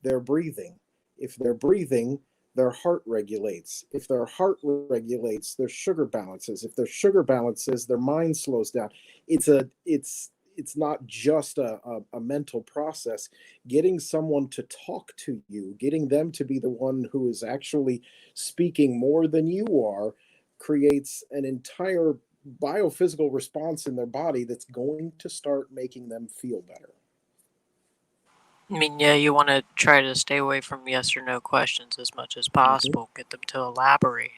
they're breathing. If they're breathing, their heart regulates. If their heart regulates, their sugar balances. If their sugar balances, their mind slows down. It's not just a mental process. Getting someone to talk to you, getting them to be the one who is actually speaking more than you are, creates an entire biophysical response in their body that's going to start making them feel better. I mean, yeah, you want to try to stay away from yes or no questions as much as possible. Get them to elaborate.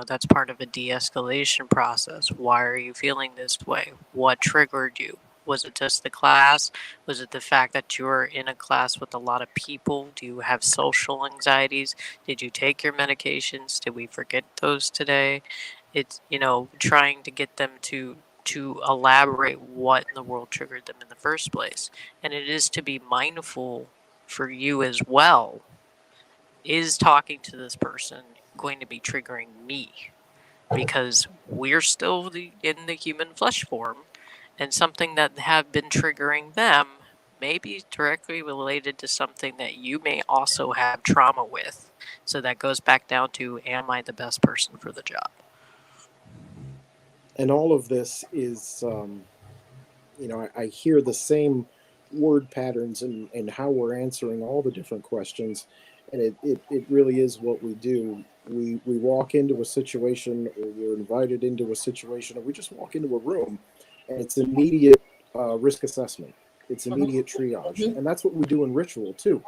That's part of a de-escalation process. Why are you feeling this way? What triggered you? Was it just the class? Was it the fact that you're in a class with a lot of people? Do you have social anxieties? Did you take your medications? Did we forget those today? It's, trying to get them to elaborate what in the world triggered them in the first place. And it is to be mindful for you as well. Is talking to this person going to be triggering me? Because we're still in the human flesh form, and something that have been triggering them may be directly related to something that you may also have trauma with. So that goes back down to, am I the best person for the job? And all of this is, I hear the same word patterns and how we're answering all the different questions. And it really is what we do. We walk into a situation, or we're invited into a situation, or we just walk into a room, and it's immediate risk assessment. It's immediate triage. And that's what we do in ritual too.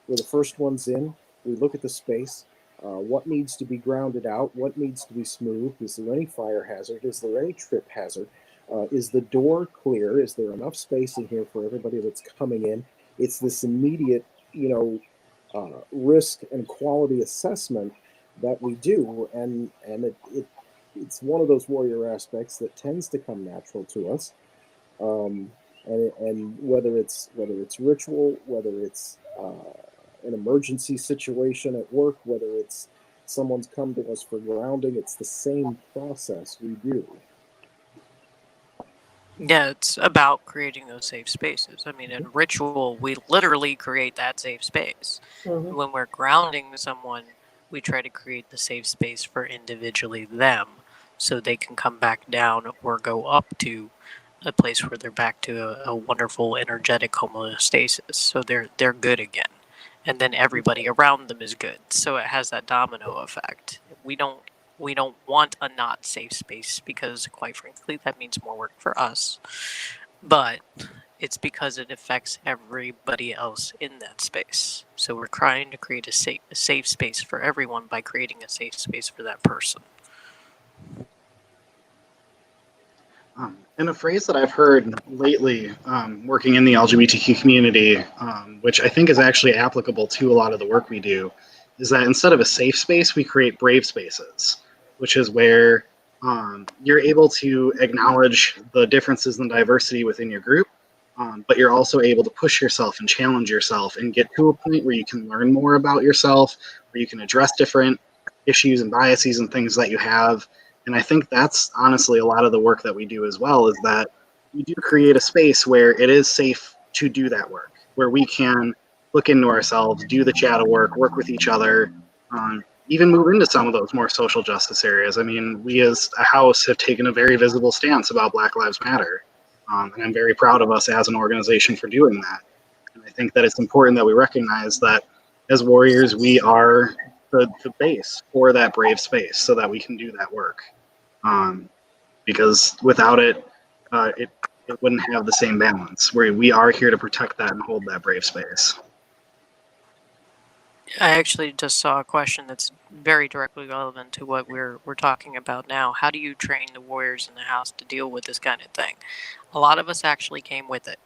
We're the first ones in. We look at the space. What needs to be grounded out? What needs to be smoothed? Is there any fire hazard? Is there any trip hazard? Is the door clear? Is there enough space in here for everybody that's coming in? It's this immediate, risk and quality assessment that we do, and it's one of those warrior aspects that tends to come natural to us. And whether it's ritual, whether it's an emergency situation at work, whether it's someone's come to us for grounding, it's the same process we do. Yeah, it's about creating those safe spaces. I mean, in ritual, we literally create that safe space. When we're grounding someone, we try to create the safe space for individually them, so they can come back down or go up to a place where they're back to a wonderful energetic homeostasis. So they're good again. And then everybody around them is good. So it has that domino effect. We don't want a not safe space, because quite frankly that means more work for us. But it's because it affects everybody else in that space. So we're trying to create a safe space for everyone by creating a safe space for that person. And a phrase that I've heard lately, working in the LGBTQ community, which I think is actually applicable to a lot of the work we do, is that instead of a safe space, we create brave spaces, which is where you're able to acknowledge the differences and diversity within your group, but you're also able to push yourself and challenge yourself and get to a point where you can learn more about yourself, where you can address different issues and biases and things that you have. And I think that's honestly a lot of the work that we do as well, is that we do create a space where it is safe to do that work, where we can look into ourselves, do the shadow work with each other, even move into some of those more social justice areas. I mean, we as a house have taken a very visible stance about Black Lives Matter. And I'm very proud of us as an organization for doing that. And I think that it's important that we recognize that as warriors, we are the base for that brave space so that we can do that work. Because without it, it wouldn't have the same balance. We are here to protect that and hold that brave space. I actually just saw a question that's very directly relevant to what we're talking about now. How do you train the warriors in the house to deal with this kind of thing? A lot of us actually came with it.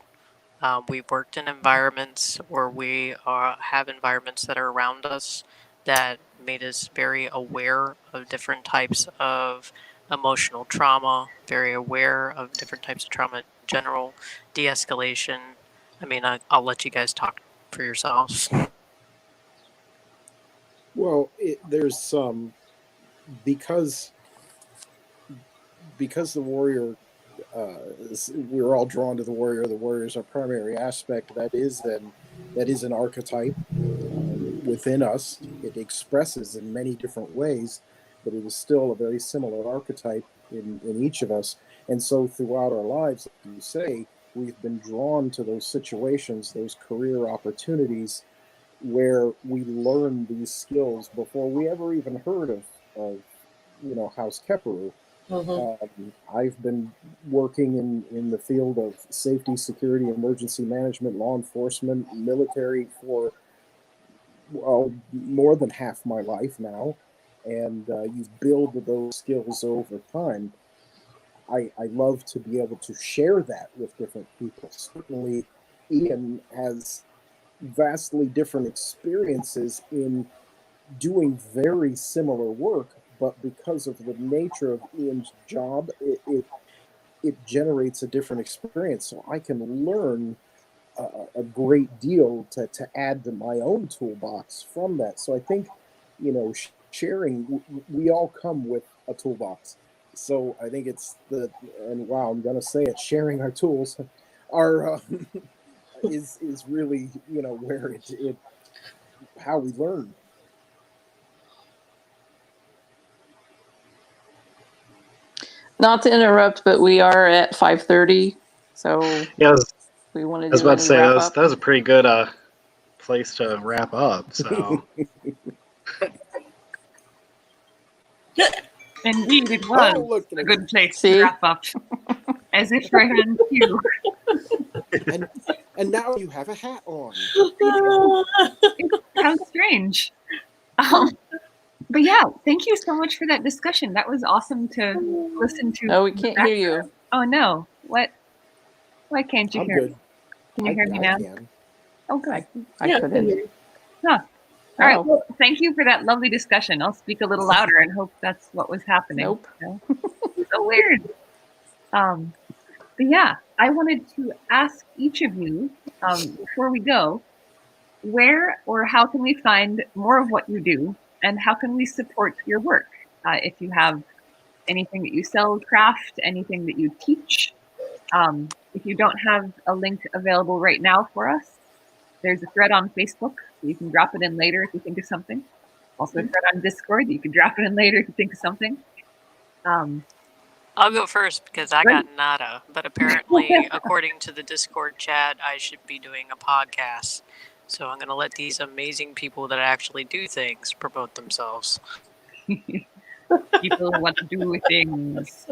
We've worked in environments where we have environments that are around us that made us very aware of different types of emotional trauma, very aware of different types of trauma in general, de-escalation. I mean, I'll let you guys talk for yourselves. Well, there's because the warrior, we're all drawn to the warrior. The warrior is our primary aspect. That is an archetype within us. It expresses in many different ways, but it is still a very similar archetype in each of us. And so throughout our lives, like you say, we've been drawn to those situations, those career opportunities where we learn these skills before we ever even heard of House Kheperu. I've been working in the field of safety, security, emergency management, law enforcement, military for more than half my life now, and you build those skills over time. I love to be able to share that with different people. Certainly, Ian has vastly different experiences in doing very similar work, but because of the nature of Ian's job, it generates a different experience. So I can learn a great deal to add to my own toolbox from that. So I think, sharing, we all come with a toolbox. So I think and wow, I'm going to say it, sharing our tools are is really, where it how we learn. Not to interrupt, but we are at 5:30, so Yeah, we want to I was do about to any say wrap up. that was a pretty good place to wrap up. So Indeed, it was look a good place See? to wrap up. As if right on cue. and now you have a hat on. How strange. But yeah, thank you so much for that discussion. That was awesome to listen to. Oh, we can't hear you. Oh no! What? Why can't you I'm hear good. me? Can you hear me I now? can. Oh, good. I couldn't. Huh. All right. Oh. Well, thank you for that lovely discussion. I'll speak a little louder and hope that's what was happening. Nope. So weird. But yeah, I wanted to ask each of you before we go, where or how can we find more of what you do, and how can we support your work? If you have anything that you sell, craft, anything that you teach. If you don't have a link available right now for us, there's a thread on Facebook, so you can drop it in later if you think of something. Also a thread on Discord, you can drop it in later if you think of something. I'll go first because I got nada. But apparently, according to the Discord chat, I should be doing a podcast. So I'm going to let these amazing people that actually do things promote themselves. People want to do things.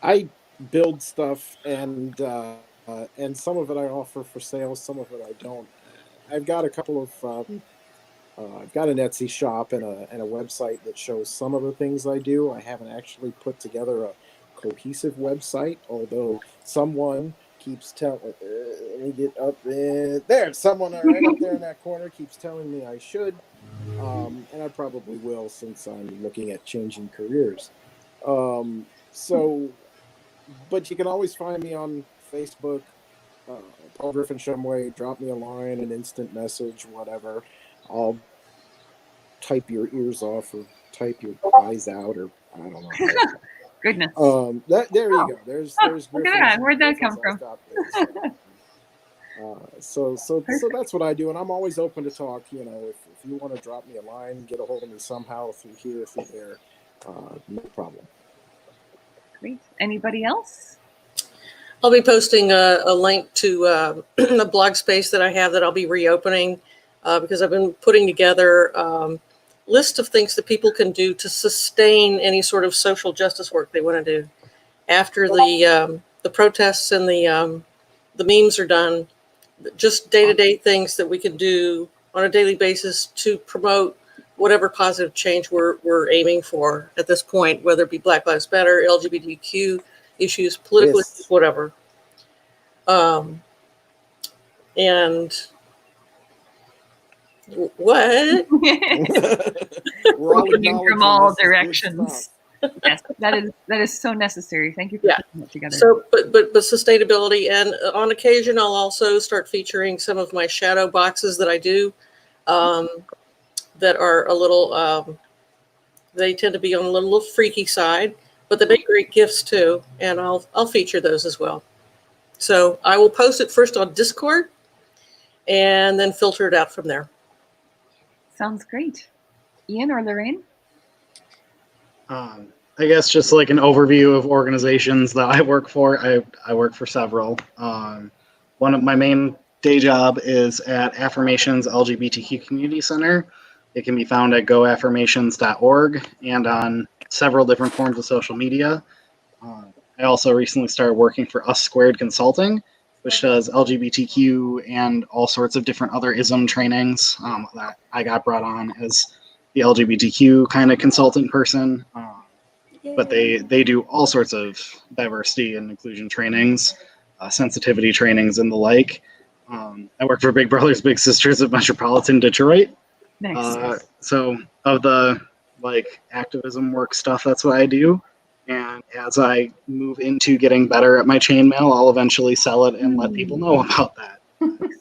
I build stuff, and some of it I offer for sale, some of it I don't. I've got a couple of I've got an Etsy shop and a website that shows some of the things I do. I haven't actually put together a cohesive website, although someone keeps telling. Let me get up there. Someone right up there in that corner keeps telling me I should, and I probably will since I'm looking at changing careers. But you can always find me on Facebook, Paul Griffin Shumway. Drop me a line, an instant message, whatever. I'll type your ears off or type your eyes out, or I don't know. Goodness. There you go. There's look at that. Where'd that come from? So that's what I do, and I'm always open to talk. If you want to drop me a line, get a hold of me somehow through here, through there, no problem. Great. Anybody else? I'll be posting a link to a blog space that I have that I'll be reopening because I've been putting together list of things that people can do to sustain any sort of social justice work they want to do after the protests and the memes are done. Just day-to-day things that we can do on a daily basis to promote whatever positive change we're aiming for at this point, whether it be Black Lives Matter, LGBTQ issues, political issues, whatever. And what? We're all Looking acknowledging from all this is good directions. stuff. Yes, that is so necessary. Thank you for Yeah. putting that together. So, but sustainability, and on occasion, I'll also start featuring some of my shadow boxes that I do, that are a little. They tend to be on a little freaky side, but they make great gifts too, and I'll feature those as well. So I will post it first on Discord, and then filter it out from there. Sounds great. Ian or Lorraine? I guess just like an overview of organizations that I work for. I work for several. One of my main day job is at Affirmations LGBTQ Community Center. It can be found at goaffirmations.org and on several different forms of social media. I also recently started working for Us Squared Consulting, which does LGBTQ and all sorts of different other ism trainings, that I got brought on as the LGBTQ kind of consultant person. But they do all sorts of diversity and inclusion trainings, sensitivity trainings, and the like. I work for Big Brothers Big Sisters of Metropolitan Detroit. Nice. So of the like activism work stuff, that's what I do. And as I move into getting better at my chainmail, I'll eventually sell it and let people know about that.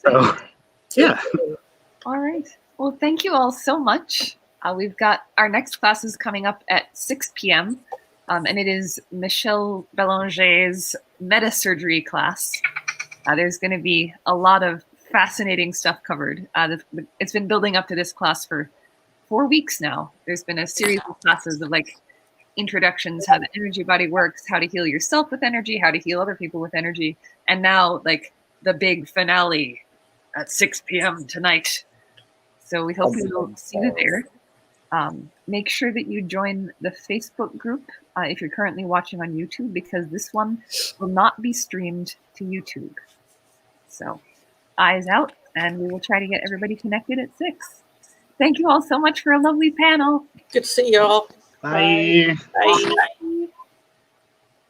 So yeah. All right. Well, thank you all so much. We've got our next classes coming up at 6 p.m. And it is Michelle Belanger's meta-surgery class. There's going to be a lot of fascinating stuff covered. It's been building up to this class for 4 weeks now. There's been a series of classes of like introductions, how the energy body works, how to heal yourself with energy, how to heal other people with energy, and now like the big finale at 6 p.m. tonight. So we hope we'll see you there. Make sure that you join the Facebook group if you're currently watching on YouTube, because this one will not be streamed to YouTube. So eyes out, and we will try to get everybody connected at 6. Thank you all so much for a lovely panel. Good to see y'all. Bye. Bye.